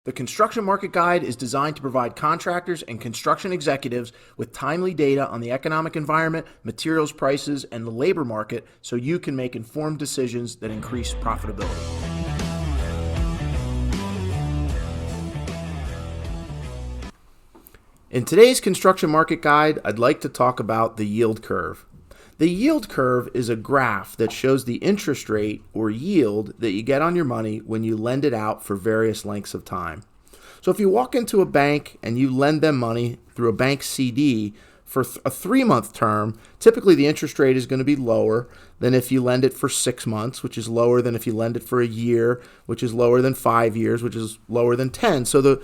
The Construction Market Guide is designed to provide contractors and construction executives with timely data on the economic environment, materials prices, and the labor market so you can make informed decisions that increase profitability. In today's Construction Market Guide, I'd like to talk about the yield curve. The yield curve is a graph that shows the interest rate or yield that you get on your money when you lend it out for various lengths of time. So if you walk into a bank and you lend them money through a bank CD for a 3-month term, typically the interest rate is going to be lower than if you lend it for 6 months, which is lower than if you lend it for a year, which is lower than 5 years, which is lower than 10. So the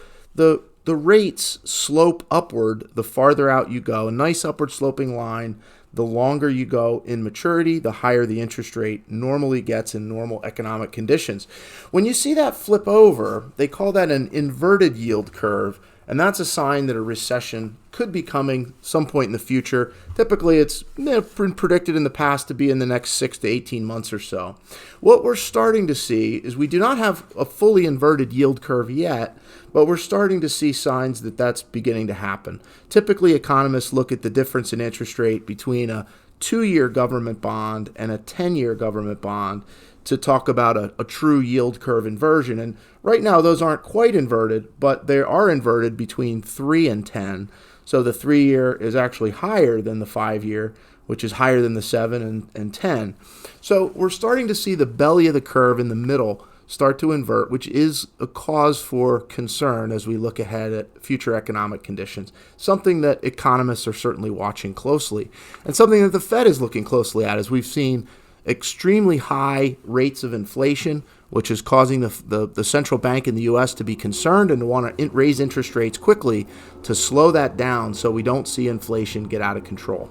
rates slope upward the farther out you go, a nice upward sloping line. The longer you go in maturity, the higher the interest rate normally gets in normal economic conditions. When you see that flip over, they call that an inverted yield curve, and that's a sign that a recession could be coming some point in the future. Typically, it's been predicted in the past to be in the next 6 to 18 months or so. What we're starting to see is we do not have a fully inverted yield curve yet, but we're starting to see signs that that's beginning to happen. Typically, economists look at the difference in interest rate between a 2-year government bond and a 10-year government bond to talk about a true yield curve inversion. And right now, those aren't quite inverted, but they are inverted between 3 and 10. So the 3-year is actually higher than the 5-year, which is higher than the 7 and 10. So we're starting to see the belly of the curve in the middle start to invert, which is a cause for concern as we look ahead at future economic conditions. Something that economists are certainly watching closely, and something that the Fed is looking closely at, as we've seen extremely high rates of inflation, which is causing the central bank in the U.S. to be concerned and to want to raise interest rates quickly to slow that down so we don't see inflation get out of control.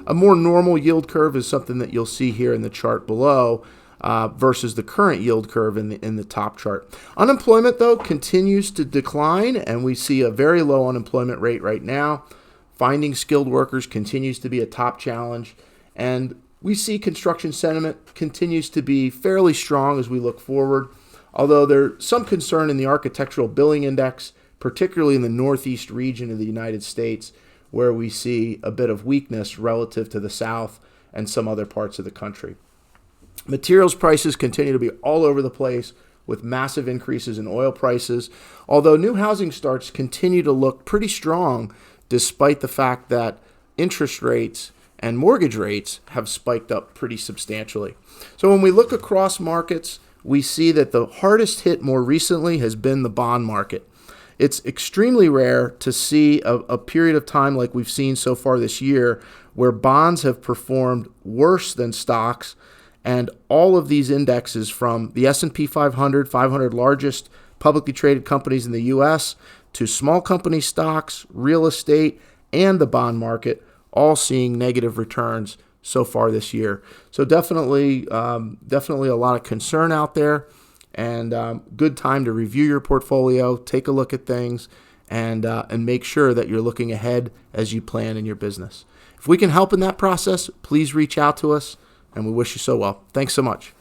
A more normal yield curve is something that you'll see here in the chart below, versus the current yield curve in the top chart. Unemployment, though, continues to decline, and we see a very low unemployment rate right now. Finding skilled workers continues to be a top challenge, and we see construction sentiment continues to be fairly strong as we look forward, although there's some concern in the Architectural Billing Index, particularly in the northeast region of the United States, where we see a bit of weakness relative to the south and some other parts of the country. Materials prices continue to be all over the place with massive increases in oil prices, although new housing starts continue to look pretty strong despite the fact that interest rates and mortgage rates have spiked up pretty substantially. So when we look across markets, we see that the hardest hit more recently has been the bond market. It's extremely rare to see a period of time like we've seen so far this year where bonds have performed worse than stocks. And all of these indexes, from the S&P 500 largest publicly traded companies in the U.S., to small company stocks, real estate, and the bond market, all seeing negative returns so far this year. So definitely a lot of concern out there, and good time to review your portfolio, take a look at things, and make sure that you're looking ahead as you plan in your business. If we can help in that process, please reach out to us. And we wish you so well. Thanks so much.